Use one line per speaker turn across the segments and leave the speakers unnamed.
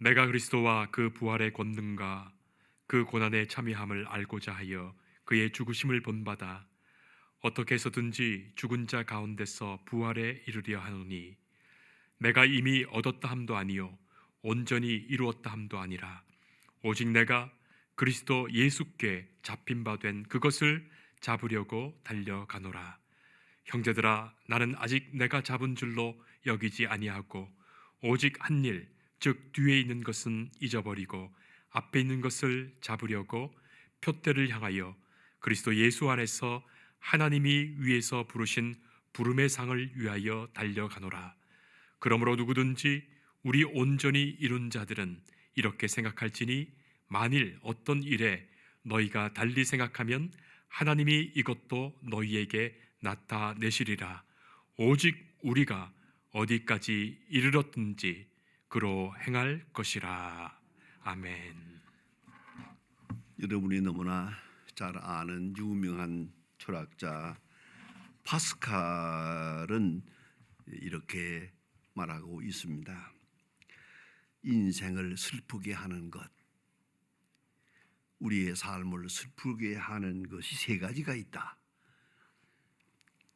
내가 그리스도와 그 부활의 권능과 그 고난의 참여함을 알고자 하여 그의 죽으심을 본받아 어떻게 해서든지 죽은 자 가운데서 부활에 이르려 하노니, 내가 이미 얻었다 함도 아니요 온전히 이루었다 함도 아니라 오직 내가 그리스도 예수께 잡힌 바 된 그것을 잡으려고 달려가노라. 형제들아, 나는 아직 내가 잡은 줄로 여기지 아니하고 오직 한 일, 즉 뒤에 있는 것은 잊어버리고 앞에 있는 것을 잡으려고 표대를 향하여 그리스도 예수 안에서 하나님이 위에서 부르신 부름의 상을 위하여 달려가노라. 그러므로 누구든지 우리 온전히 이룬 자들은 이렇게 생각할지니, 만일 어떤 일에 너희가 달리 생각하면 하나님이 이것도 너희에게 나타내시리라. 오직 우리가 어디까지 이르렀든지 그로 행할 것이라. 아멘.
여러분이 너무나 잘 아는 유명한 철학자 파스칼은 이렇게 말하고 있습니다. 인생을 슬프게 하는 것, 우리의 삶을 슬프게 하는 것이 세 가지가 있다.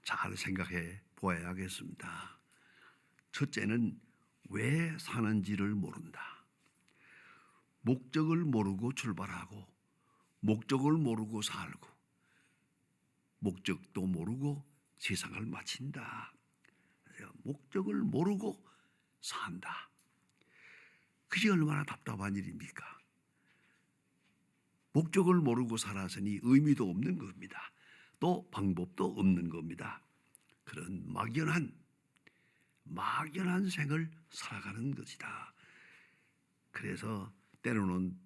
잘 생각해 보아야겠습니다. 첫째는 왜 사는지를 모른다. 목적을 모르고 출발하고 목적을 모르고 살고 목적도 모르고 세상을 마친다. 목적을 모르고 산다. 그게 얼마나 답답한 일입니까? 목적을 모르고 살았으니 의미도 없는 겁니다. 또 방법도 없는 겁니다. 그런 막연한 생을 살아가는 것이다. 그래서 때로는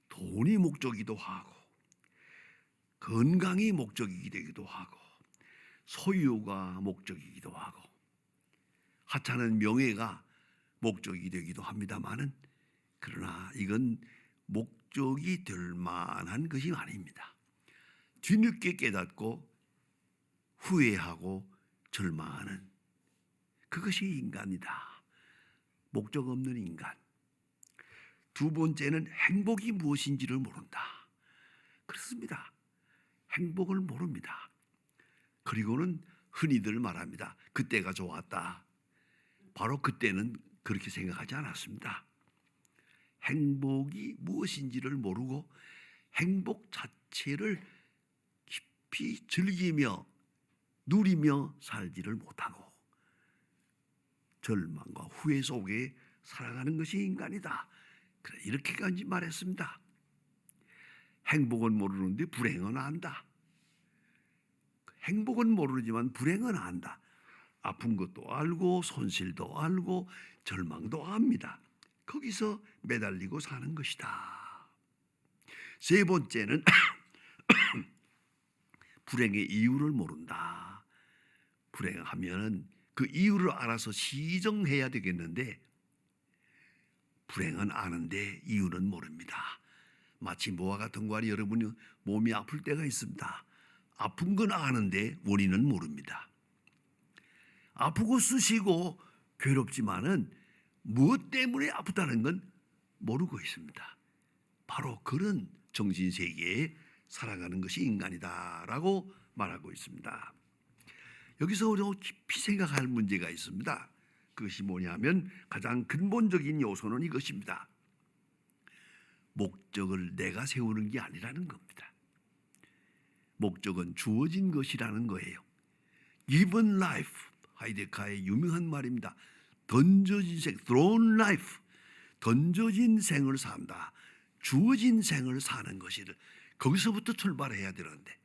돈이 목적이기도 하고 건강이 목적이기도 하고 소유가 목적이기도 하고 하찮은 명예가 목적이 되기도 합니다마는, 그러나 이건 목적이 될 만한 것이 아닙니다. 뒤늦게 깨닫고 후회하고 절망하는 그것이 인간이다. 목적 없는 인간. 두 번째는 행복이 무엇인지를 모른다. 그렇습니다. 행복을 모릅니다. 그리고는 흔히들 말합니다. 그때가 좋았다. 바로 그때는 그렇게 생각하지 않았습니다. 행복이 무엇인지를 모르고 행복 자체를 깊이 즐기며 누리며 살지를 못하고 절망과 후회 속에 살아가는 것이 인간이다. 그래, 이렇게까지 말했습니다. 행복은 모르는데 불행은 안다. 행복은 모르지만 불행은 안다. 아픈 것도 알고 손실도 알고 절망도 압니다. 거기서 매달리고 사는 것이다. 세 번째는 불행의 이유를 모른다. 불행하면 그 이유를 알아서 시정해야 되겠는데 불행은 아는데 이유는 모릅니다. 마치 뭐와 같은 거니, 여러분이 몸이 아플 때가 있습니다. 아픈 건 아는데 원인은 모릅니다. 아프고 쑤시고 괴롭지만은 무엇 때문에 아프다는 건 모르고 있습니다. 바로 그런 정신세계에 살아가는 것이 인간이다라고 말하고 있습니다. 여기서 우리가 깊이 생각할 문제가 있습니다. 그것이 뭐냐면 가장 근본적인 요소는 이것입니다. 목적을 내가 세우는 게 아니라는 겁니다. 목적은 주어진 것이라는 거예요. Given life, 하이데카의 유명한 말입니다. 던져진 생, thrown life, 던져진 생을 산다. 주어진 생을 사는 것이를 거기서부터 출발해야 되는데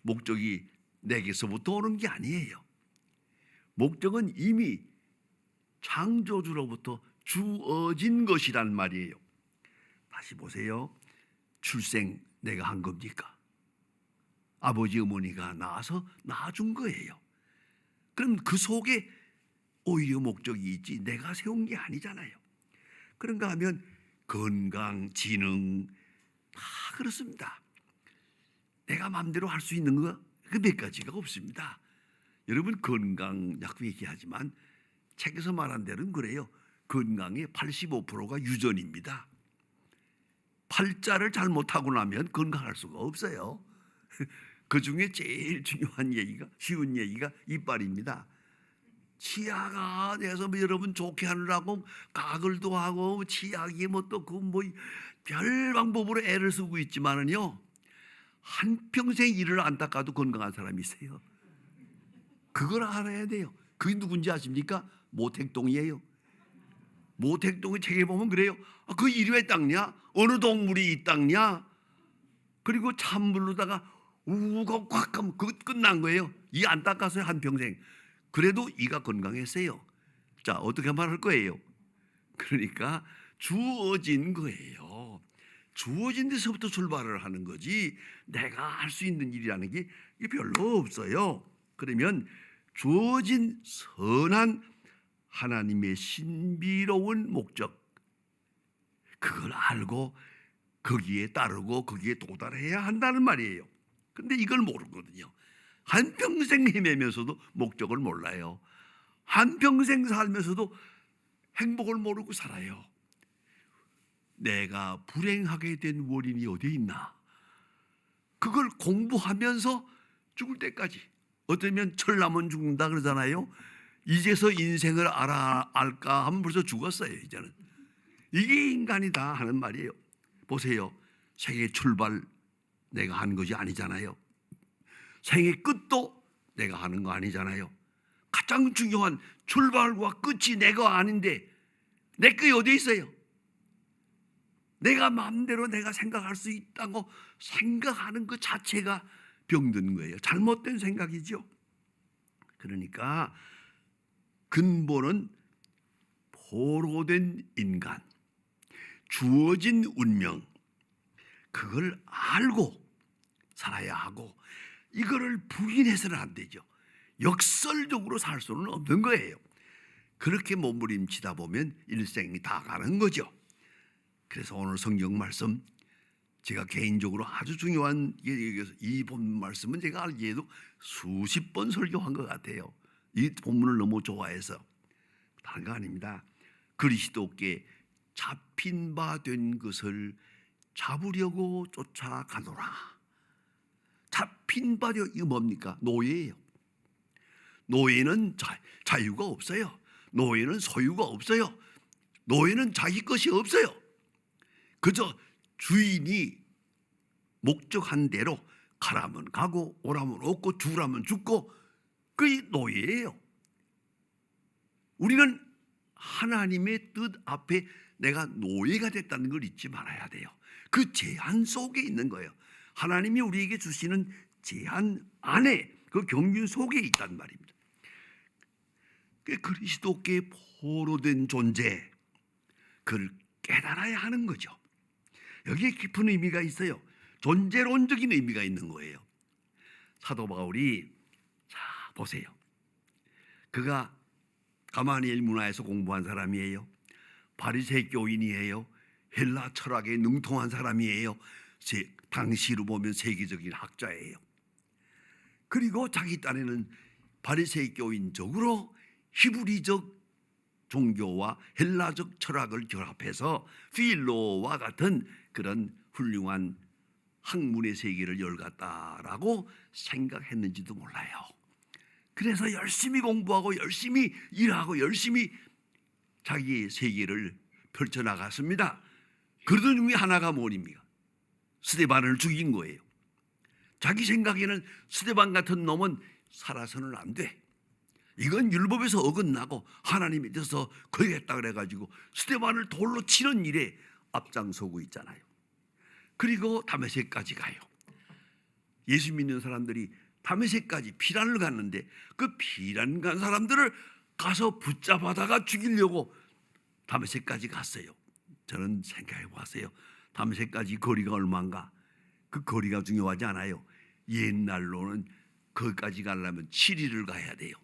목적이 내게서부터 오는 게 아니에요. 목적은 이미 창조주로부터 주어진 것이란 말이에요. 다시 보세요. 출생 내가 한 겁니까? 아버지 어머니가 낳아서 낳아준 거예요. 그럼 그 속에 오히려 목적이 있지 내가 세운 게 아니잖아요. 그런가 하면 건강, 지능 다 그렇습니다. 내가 마음대로 할 수 있는 거 그 몇 가지가 없습니다. 여러분 건강 약 얘기하지만 책에서 말한 대로는 그래요. 건강의 85%가 유전입니다. 팔자를 잘못하고 나면 건강할 수가 없어요. 그 중에 제일 중요한 얘기가, 쉬운 얘기가 이빨입니다. 치아가 돼서 뭐 여러분 좋게 하느라고 가글도 하고 치약이 뭐 또 그 뭐 별 방법으로 애를 쓰고 있지만은요, 한평생 이를 안 닦아도 건강한 사람이 있어요. 그걸 알아야 돼요. 그게 누군지 아십니까? 모택동이에요. 모택동의 책에 보면 그래요. 그 일이 왜 닦냐? 어느 동물이 이 닦냐? 그리고 찬물로다가 우고 꽉 하면 그거 끝난 거예요. 이 안 닦았어요, 한평생. 그래도 이가 건강했어요. 자, 어떻게 말할 거예요? 그러니까 주어진 거예요. 주어진 데서부터 출발을 하는 거지 내가 할 수 있는 일이라는 게 별로 없어요. 그러면 주어진 선한 하나님의 신비로운 목적, 그걸 알고 거기에 따르고 거기에 도달해야 한다는 말이에요. 근데 이걸 모르거든요. 한평생 헤매면서도 목적을 몰라요. 한평생 살면서도 행복을 모르고 살아요. 내가 불행하게 된 원인이 어디에 있나? 그걸 공부하면서 죽을 때까지. 어쩌면 철남은 죽는다 그러잖아요. 이제서 인생을 알까 하면 벌써 죽었어요. 이제는 이게 인간이다 하는 말이에요. 보세요. 생애 출발 내가 하는 것이 아니잖아요. 생애 끝도 내가 하는 거 아니잖아요. 가장 중요한 출발과 끝이 내가 아닌데 내 것이 어디에 있어요? 내가 마음대로 내가 생각할 수 있다고 생각하는 것 자체가 병든 거예요. 잘못된 생각이죠. 그러니까 근본은 포로된 인간, 주어진 운명, 그걸 알고 살아야 하고 이거를 부인해서는 안 되죠. 역설적으로 살 수는 없는 거예요. 그렇게 몸부림치다 보면 일생이 다 가는 거죠. 그래서 오늘 성경 말씀, 제가 개인적으로 아주 중요한 이 본문 말씀은 제가 알기에도 수십 번 설교한 것 같아요. 이 본문을 너무 좋아해서. 다른 거 아닙니다. 그리스도께 잡힌 바 된 것을 잡으려고 쫓아가노라. 잡힌 바려, 이거 뭡니까? 노예예요. 노예는 자유가 없어요. 노예는 소유가 없어요. 노예는 자기 것이 없어요. 그저 주인이 목적한 대로 가라면 가고 오라면 오고 죽으라면 죽고, 그게 노예예요. 우리는 하나님의 뜻 앞에 내가 노예가 됐다는 걸 잊지 말아야 돼요. 그 제한 속에 있는 거예요. 하나님이 우리에게 주시는 제한 안에, 그 경륜 속에 있단 말입니다. 그리스도께 포로된 존재, 그걸 깨달아야 하는 거죠. 여기에 깊은 의미가 있어요. 존재론적인 의미가 있는 거예요. 사도 바울이, 자 보세요. 그가 가마니엘 문화에서 공부한 사람이에요. 바리새 교인이에요. 헬라 철학에 능통한 사람이에요. 당시로 보면 세계적인 학자예요. 그리고 자기 딴에는 바리새 교인적으로 히브리적 종교와 헬라적 철학을 결합해서 필로와 같은 그런 훌륭한 학문의 세계를 열갔다라고 생각했는지도 몰라요. 그래서 열심히 공부하고 열심히 일하고 열심히 자기의 세계를 펼쳐나갔습니다. 그러던 중에 하나가 뭐입니까? 스데반을 죽인 거예요. 자기 생각에는 스데반 같은 놈은 살아서는 안 돼. 이건 율법에서 어긋나고 하나님에 대해서 거역했다 그래가지고 스데반을 돌로 치는 일에 앞장서고 있잖아요. 그리고 다메섹까지 가요. 예수 믿는 사람들이 다메섹까지 피란을 갔는데 그 피란 간 사람들을 가서 붙잡아다가 죽이려고 다메섹까지 갔어요. 저는 생각해 봤어요. 다메섹까지 거리가 얼마인가? 그 거리가 중요하지 않아요. 옛날로는 거기까지 가려면 7일을 가야 돼요.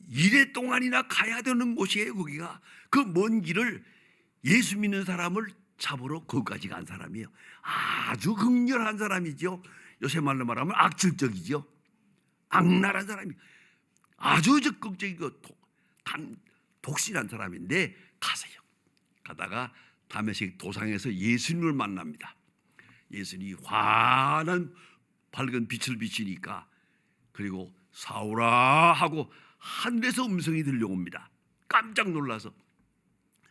1회 동안이나 가야 되는 곳이에요. 거기가 그 먼 길을 예수 믿는 사람을 잡으러 거기까지 간 사람이에요. 아주 극렬한 사람이죠. 요새 말로 말하면 악질적이죠. 악랄한 사람이 아주 적극적이고 독실한 사람인데 가세요. 가다가 다메섹 도상에서 예수님을 만납니다. 예수님이 환한 밝은 빛을 비치니까, 그리고 사울아 하고 하늘에서 음성이 들려옵니다. 깜짝 놀라서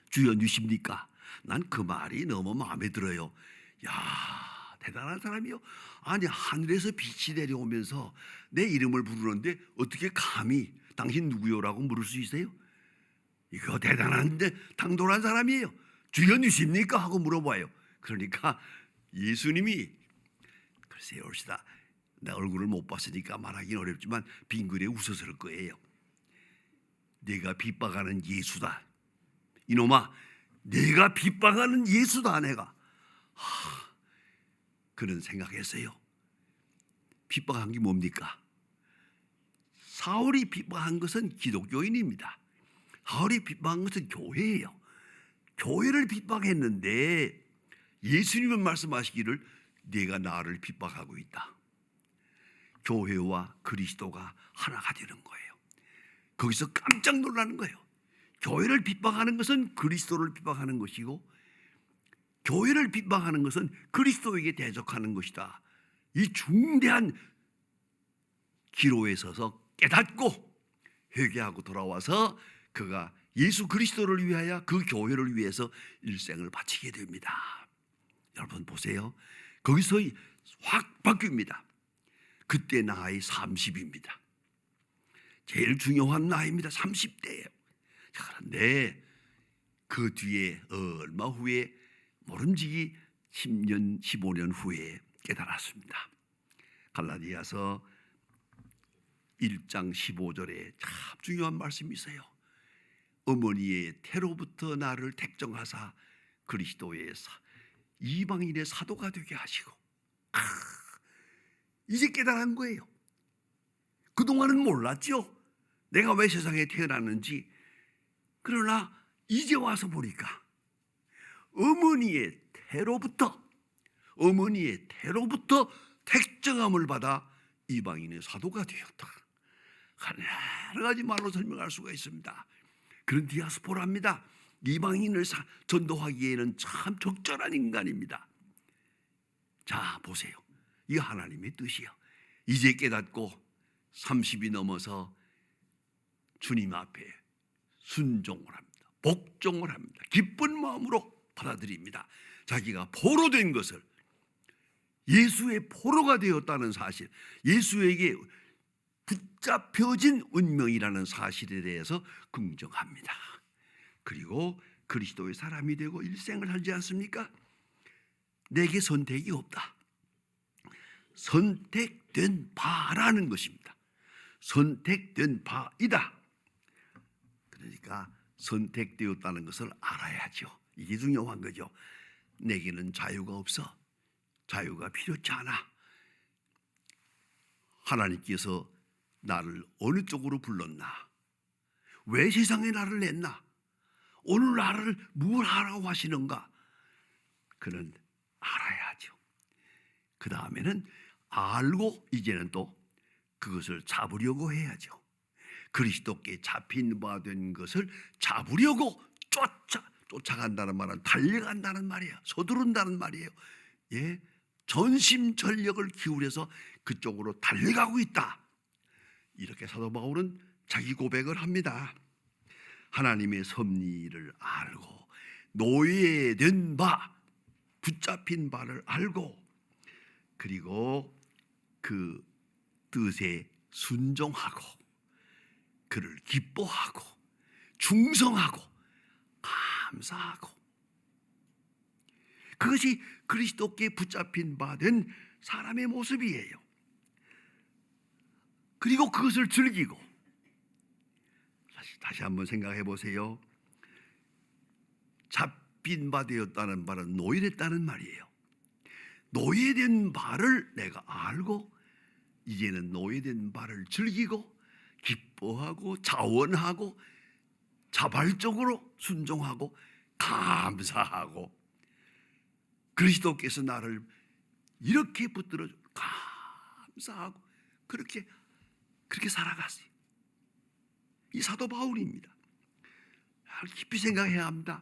주여 누십니까? 난 그 말이 너무 마음에 들어요. 야, 대단한 사람이요. 아니, 하늘에서 빛이 내려오면서 내 이름을 부르는데 어떻게 감히 당신 누구요라고 물을 수 있어요? 이거 대단한데 당돌한 사람이에요. 주여 누십니까? 하고 물어봐요. 그러니까 예수님이, 글쎄요, 옳시다, 내 얼굴을 못 봤으니까 말하기는 어렵지만 빙그레 웃었을 거예요. 내가 핍박하는 예수다. 이놈아, 내가 핍박하는 예수다. 내가 그런 생각했어요. 핍박한 게 뭡니까? 사울이 핍박한 것은 기독교인입니다. 사울이 핍박한 것은 교회예요. 교회를 핍박했는데 예수님은 말씀하시기를 내가 나를 핍박하고 있다. 교회와 그리스도가 하나가 되는 거예요. 거기서 깜짝 놀라는 거예요. 교회를 핍박하는 것은 그리스도를 핍박하는 것이고, 교회를 핍박하는 것은 그리스도에게 대적하는 것이다. 이 중대한 기로에 서서 깨닫고 회개하고 돌아와서 그가 예수 그리스도를 위하여 그 교회를 위해서 일생을 바치게 됩니다. 여러분 보세요. 거기서 확 바뀝니다. 그때 나이 30입니다. 제일 중요한 나이입니다. 30대예요. 그런데 그 뒤에 얼마 후에, 모름지기 10년 15년 후에 깨달았습니다. 갈라디아서 1장 15절에 참 중요한 말씀이 있어요. 어머니의 태로부터 나를 택정하사 그리스도의 이방인의 사도가 되게 하시고. 이제 깨달은 거예요. 그동안은 몰랐죠. 내가 왜 세상에 태어났는지. 그러나 이제 와서 보니까 어머니의 태로부터 택정함을 받아 이방인의 사도가 되었다. 여러 가지 말로 설명할 수가 있습니다. 그런 디아스포라입니다. 이방인을 전도하기에는 참 적절한 인간입니다. 자, 보세요. 이 하나님의 뜻이요. 이제 깨닫고 30이 넘어서 주님 앞에 순종을 합니다. 복종을 합니다. 기쁜 마음으로 받아들입니다. 자기가 포로 된 것을, 예수의 포로가 되었다는 사실, 예수에게 붙잡혀진 운명이라는 사실에 대해서 긍정합니다. 그리고 그리스도의 사람이 되고 일생을 살지 않습니까? 내게 선택이 없다. 선택된 바라는 것입니다. 선택된 바이다. 그러니까 선택되었다는 것을 알아야죠. 이게 중요한 거죠. 내게는 자유가 없어. 자유가 필요치 않아. 하나님께서 나를 어느 쪽으로 불렀나? 왜 세상에 나를 냈나? 오늘 나를 뭘 하라고 하시는가? 그는 알아야죠. 그 다음에는 알고 이제는 또 그것을 잡으려고 해야죠. 그리스도께 잡힌 바 된 것을 잡으려고 쫓아간다는 말은 달려간다는 말이에요. 서두른다는 말이에요. 예, 전심전력을 기울여서 그쪽으로 달려가고 있다. 이렇게 사도 바울은 자기 고백을 합니다. 하나님의 섭리를 알고 노예된 바, 붙잡힌 바를 알고, 그리고 그 뜻에 순종하고 그를 기뻐하고 충성하고 감사하고, 그것이 그리스도께 붙잡힌 바 된 사람의 모습이에요. 그리고 그것을 즐기고. 다시 한번 생각해 보세요. 잡힌 바 되었다는 말은 노예됐다는 말이에요. 노예된 바를 내가 알고 이제는 노예된 바를 즐기고 기뻐하고 자원하고 자발적으로 순종하고 감사하고, 그리스도께서 나를 이렇게 붙들어 감사하고 그렇게 살아갔어요. 이 사도 바울입니다. 깊이 생각해야 합니다.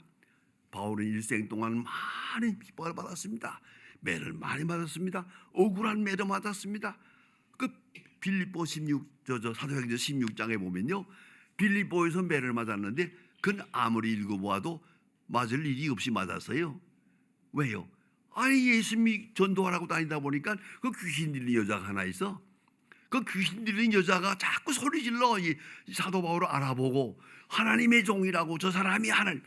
바울은 일생 동안 많은 핍박을 받았습니다. 매를 많이 받았습니다. 억울한 매를 받았습니다. 그 빌립보 16 사도행전 16장에 보면요, 빌립보에서 매를 맞았는데 그건 아무리 읽어보아도 맞을 일이 없이 맞았어요. 왜요? 아니, 예수님이 전도하라고 다니다 보니까 그 귀신 들린 여자가 하나 있어. 그 귀신 들린 여자가 자꾸 소리 질러. 이 사도 바울을 알아보고 하나님의 종이라고, 저 사람이 하나님,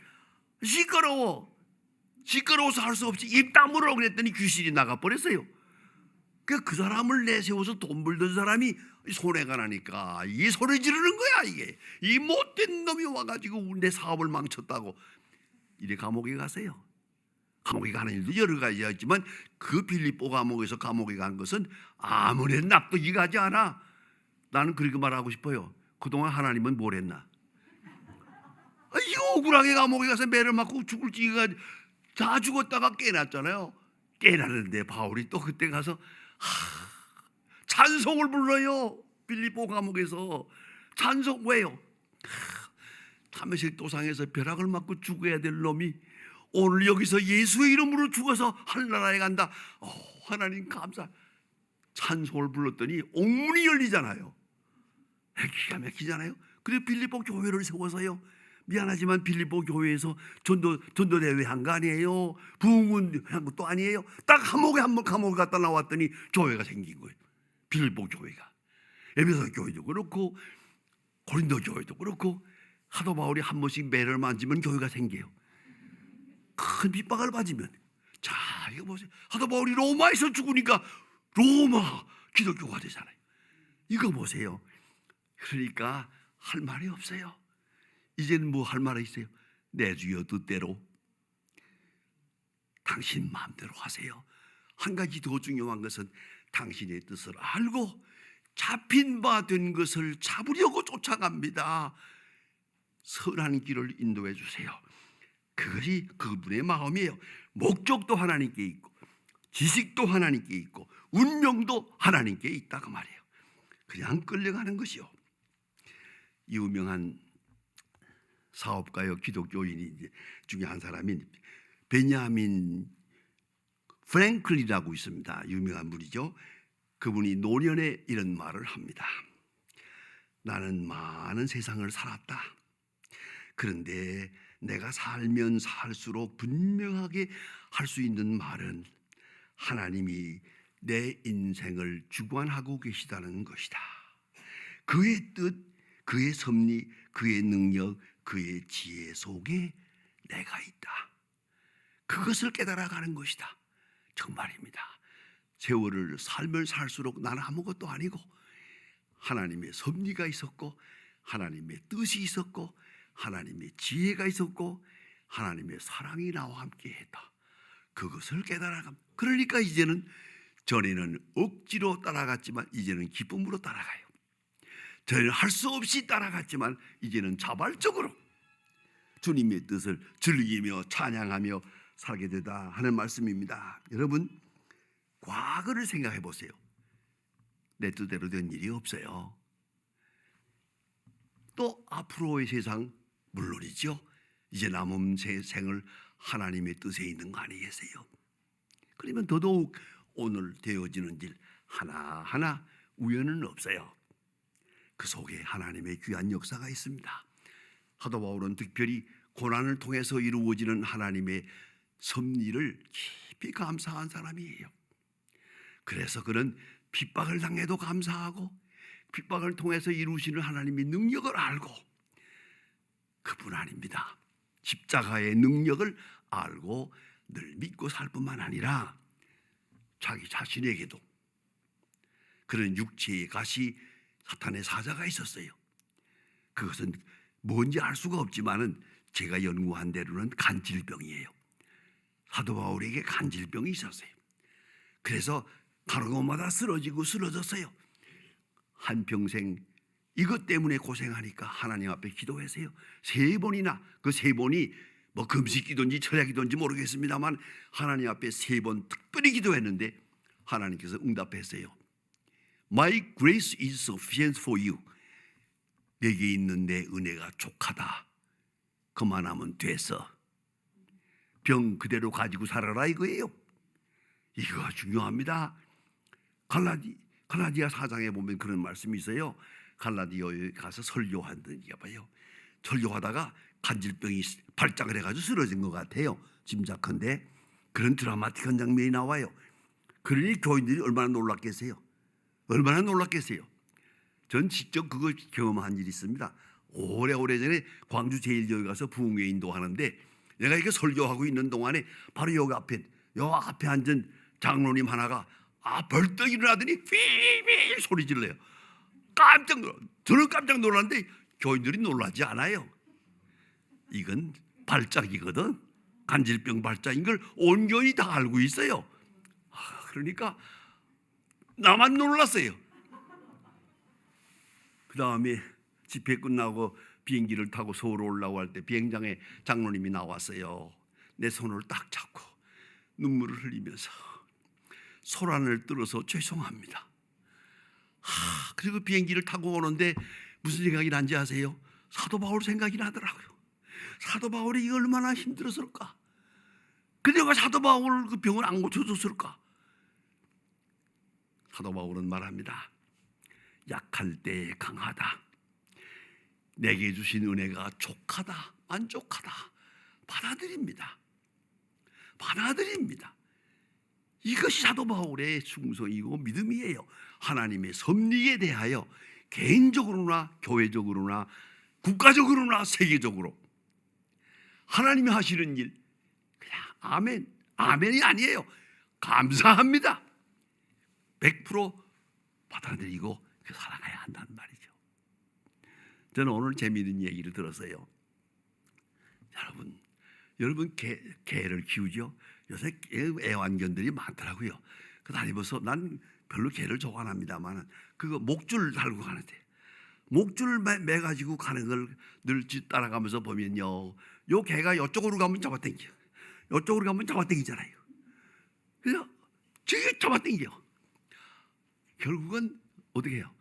시끄러워서 할 수 없이 입 다물어 그랬더니 귀신이 나가버렸어요. 그 사람을 내세워서 돈 벌던 사람이 손해가 나니까 이 소리 지르는 거야. 이게 이 못된 놈이 와가지고 내 사업을 망쳤다고 이래 감옥에 가세요. 감옥에 가는 일도 여러 가지가 있지만 그 빌립보 감옥에서 감옥에 간 것은 아무래도 납득이 가지 않아. 나는 그렇게 말하고 싶어요. 그동안 하나님은 뭘 했나? 이 억울하게 감옥에 가서 매를 맞고 죽을 지가 다 죽었다가 깨났잖아요. 깨났는데 바울이 또 그때 가서 찬송을 불러요. 빌립보 감옥에서 찬송. 왜요? 다메섹 도상에서 벼락을 맞고 죽어야 될 놈이 오늘 여기서 예수의 이름으로 죽어서 하늘나라에 간다. 하나님 감사. 찬송을 불렀더니 옥문이 열리잖아요. 기가 막히잖아요. 그리고 빌립보 교회를 세워서요, 미안하지만 빌립보 교회에서 전도 대회 한 거 아니에요. 부흥은 한 것도 아니에요. 딱 감옥에 갔다 나왔더니 교회가 생긴 거예요. 빌립보 교회가. 에베소 교회도 그렇고 고린도 교회도 그렇고 사도 바울이 한 번씩 매를 만지면 교회가 생겨요. 큰 핍박을 받으면. 자, 이거 보세요. 사도 바울이 로마에서 죽으니까 로마 기독교가 되잖아요. 이거 보세요. 그러니까 할 말이 없어요. 이제는 뭐 할 말이 있어요? 내 주여 뜻대로 당신 마음대로 하세요. 한 가지 더 중요한 것은 당신의 뜻을 알고 잡힌 바 된 것을 잡으려고 쫓아갑니다. 선한 길을 인도해 주세요. 그것이 그분의 마음이에요. 목적도 하나님께 있고 지식도 하나님께 있고 운명도 하나님께 있다고 말이에요. 그냥 끌려가는 것이요. 유명한 사업가요, 기독교인 중에 한 사람인 베냐민 프랭클이라고 있습니다. 유명한 분이죠. 그분이 노년에 이런 말을 합니다. 나는 많은 세상을 살았다. 그런데 내가 살면 살수록 분명하게 할 수 있는 말은 하나님이 내 인생을 주관하고 계시다는 것이다. 그의 뜻, 그의 섭리, 그의 능력, 그의 지혜 속에 내가 있다. 그것을 깨달아가는 것이다. 정말입니다. 세월을 살면 살수록 나는 아무것도 아니고 하나님의 섭리가 있었고 하나님의 뜻이 있었고 하나님의 지혜가 있었고 하나님의 사랑이 나와 함께 했다. 그것을 깨달아갑니다. 그러니까 이제는, 전에는 억지로 따라갔지만 이제는 기쁨으로 따라가요. 전에는 할 수 없이 따라갔지만 이제는 자발적으로 주님의 뜻을 즐기며 찬양하며 살게 되다 하는 말씀입니다. 여러분, 과거를 생각해 보세요. 내 뜻대로 된 일이 없어요. 또 앞으로의 세상 물론이죠. 이제 남은 생을 하나님의 뜻에 있는 거 아니겠어요? 그러면 더더욱 오늘 되어지는 일 하나하나 우연은 없어요. 그 속에 하나님의 귀한 역사가 있습니다. 사도 바울은 특별히 고난을 통해서 이루어지는 하나님의 섭리를 깊이 감사한 사람이에요. 그래서 그는 핍박을 당해도 감사하고 핍박을 통해서 이루시는 하나님의 능력을 알고, 그뿐 아닙니다. 십자가의 능력을 알고 늘 믿고 살 뿐만 아니라 자기 자신에게도 그런 육체의 가시 사탄의 사자가 있었어요. 그것은 뭔지 알 수가 없지만은 제가 연구한 대로는 간질병이에요. 사도 바울에게 간질병이 있었어요. 그래서 가는 곳마다 쓰러졌어요. 한평생 이것 때문에 고생하니까 하나님 앞에 기도했어요. 3번이나, 그 3번이 뭐 금식기도인지 철야기도인지 모르겠습니다만 하나님 앞에 3번 특별히 기도했는데 하나님께서 응답했어요. My grace is sufficient for you. 내게 있는 내 은혜가 족하다. 그만하면 돼서 병 그대로 가지고 살아라 이거예요. 이거 중요합니다. 갈라디아 4장에 보면 그런 말씀이 있어요. 갈라디아에 가서 설교하는가 봐요. 설교하다가 간질병이 발작을 해가지고 쓰러진 것 같아요. 짐작컨대 그런 드라마틱한 장면이 나와요. 그러니 교인들이 얼마나 놀랐겠어요. 얼마나 놀랐겠어요. 전 직접 그거 경험한 일이 있습니다. 오래전에 광주 제일교회 가서 부흥회 인도하는데 내가 이렇게 설교하고 있는 동안에 바로 요 앞에 앉은 장로님 하나가 벌떡 일어나더니 휘휘 소리 질러요. 저는 깜짝 놀랐는데 교인들이 놀라지 않아요. 이건 발작이거든. 간질병 발작인 걸 온 교인이 다 알고 있어요. 그러니까 나만 놀랐어요. 그 다음에 집회 끝나고 비행기를 타고 서울 올라고 할 때 비행장에 장로님이 나왔어요. 내 손을 딱 잡고 눈물을 흘리면서 소란을 떨어서 죄송합니다. 그리고 비행기를 타고 오는데 무슨 생각이 난지 아세요? 사도 바울 생각이 나더라고요. 사도 바울이 이거 얼마나 힘들었을까? 그대가 사도 바울 그 병을 안 고쳐줬을까? 사도 바울은 말합니다. 약할 때에 강하다. 내게 주신 은혜가 족하다, 만족하다. 받아들입니다. 이것이 사도 바울의 충성이고 믿음이에요. 하나님의 섭리에 대하여 개인적으로나 교회적으로나 국가적으로나 세계적으로 하나님이 하시는 일 그냥 아멘이 아니에요. 감사합니다. 100% 받아들이고 살아가야 한다는 말이죠. 저는 오늘 재미있는 얘기를 들었어요. 여러분 개를 키우죠. 요새 애완견들이 많더라고요. 그 다니면서 난 별로 개를 좋아 안 합니다만 그거 목줄 달고 가는데 목줄 매가지고 가는 걸 늘 따라가면서 보면요, 요 개가 이쪽으로 가면 잡아당겨, 이쪽으로 가면 잡아당기잖아요. 그래서 되게 잡아당겨. 결국은 어떻게 해요?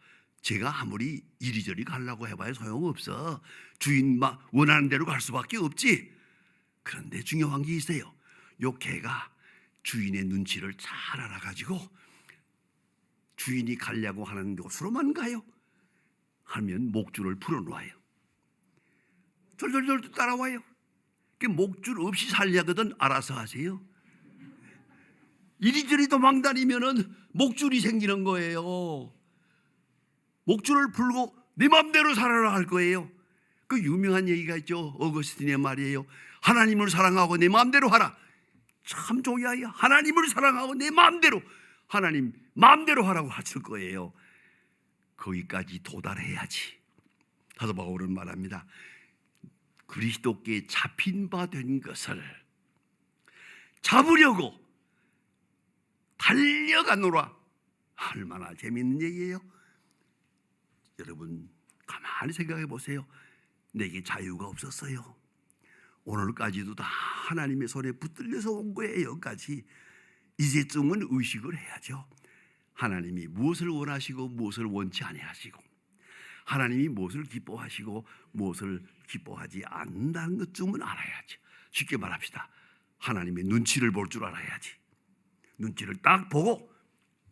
제가 아무리 이리저리 가려고 해봐야 소용없어. 주인 원하는 대로 갈 수밖에 없지. 그런데 중요한 게 있어요. 요 개가 주인의 눈치를 잘 알아가지고 주인이 가려고 하는 곳으로만 가요. 하면 목줄을 풀어놓아요. 절절절 따라와요. 목줄 없이 살려거든 알아서 하세요. 이리저리 도망다니면은 목줄이 생기는 거예요. 목줄을 풀고 네 맘대로 살아라 할 거예요. 그 유명한 얘기가 있죠. 어거스틴의 말이에요. 하나님을 사랑하고 내 마음대로 하라. 참 좋아요. 하나님을 사랑하고 내 마음대로, 하나님 마음대로 하라고 하실 거예요. 거기까지 도달해야지. 사도 바울은 말합니다. 그리스도께 잡힌 바 된 것을 잡으려고 달려가노라. 얼마나 재밌는 얘기예요. 여러분 가만히 생각해 보세요. 내게 자유가 없었어요. 오늘까지도 다 하나님의 손에 붙들려서 온 거예요. 여기까지. 이제쯤은 의식을 해야죠. 하나님이 무엇을 원하시고 무엇을 원치 아니하시고, 하나님이 무엇을 기뻐하시고 무엇을 기뻐하지 않는다는 것쯤은 알아야죠. 쉽게 말합시다. 하나님의 눈치를 볼 줄 알아야지. 눈치를 딱 보고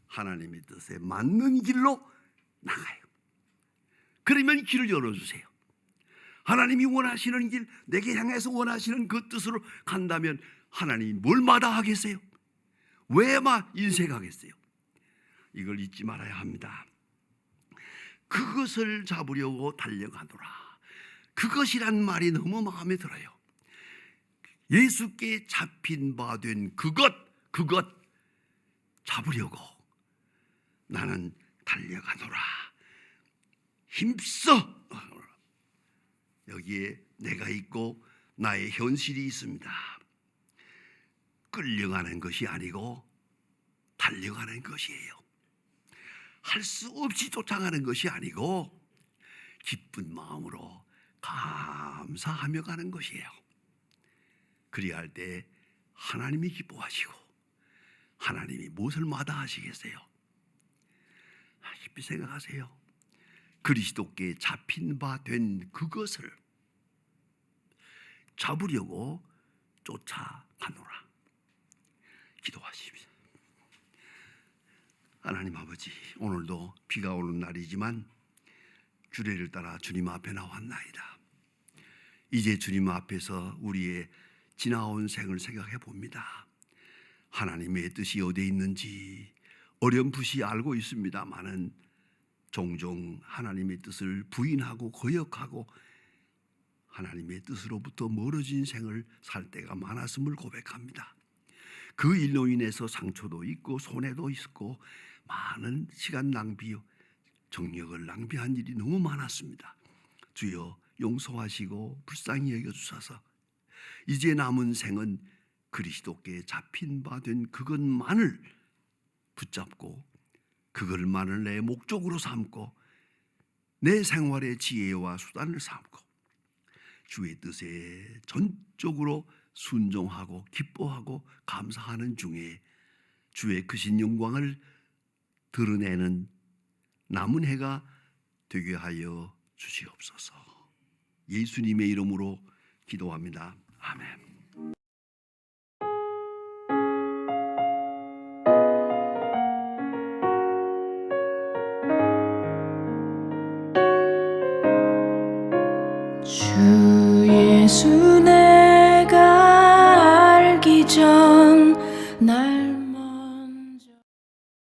하나님의 뜻에 맞는 길로 나가요. 그러면 길을 열어주세요. 하나님이 원하시는 길, 내게 향해서 원하시는 그 뜻으로 간다면 하나님이 뭘 마다하겠어요? 왜 인색하겠어요? 이걸 잊지 말아야 합니다. 그것을 잡으려고 달려가노라. 그것이란 말이 너무 마음에 들어요. 예수께 잡힌 바 된 그것 잡으려고 나는 달려가노라. 힘써. 여기에 내가 있고 나의 현실이 있습니다. 끌려가는 것이 아니고 달려가는 것이에요. 할 수 없이 쫓아가는 것이 아니고 기쁜 마음으로 감사하며 가는 것이에요. 그리할 때 하나님이 기뻐하시고 하나님이 무엇을 마다하시겠어요? 깊이 생각하세요. 그리스도께 잡힌 바 된 그것을 잡으려고 쫓아가노라. 기도하십시오. 하나님 아버지, 오늘도 비가 오는 날이지만 주례를 따라 주님 앞에 나왔나이다. 이제 주님 앞에서 우리의 지나온 생을 생각해 봅니다. 하나님의 뜻이 어디에 있는지 어렴풋이 알고 있습니다마는 종종 하나님의 뜻을 부인하고 거역하고 하나님의 뜻으로부터 멀어진 생을 살 때가 많았음을 고백합니다. 그 일로 인해서 상처도 있고 손해도 있고 많은 시간 낭비, 정력을 낭비한 일이 너무 많았습니다. 주여 용서하시고 불쌍히 여겨주셔서 이제 남은 생은 그리스도께 잡힌 바 된 그것만을 붙잡고 그것만을 내 목적으로 삼고 내 생활의 지혜와 수단을 삼고 주의 뜻에 전적으로 순종하고 기뻐하고 감사하는 중에 주의 크신 영광을 드러내는 남은 해가 되게 하여 주시옵소서. 예수님의 이름으로 기도합니다. 아멘.
주 예수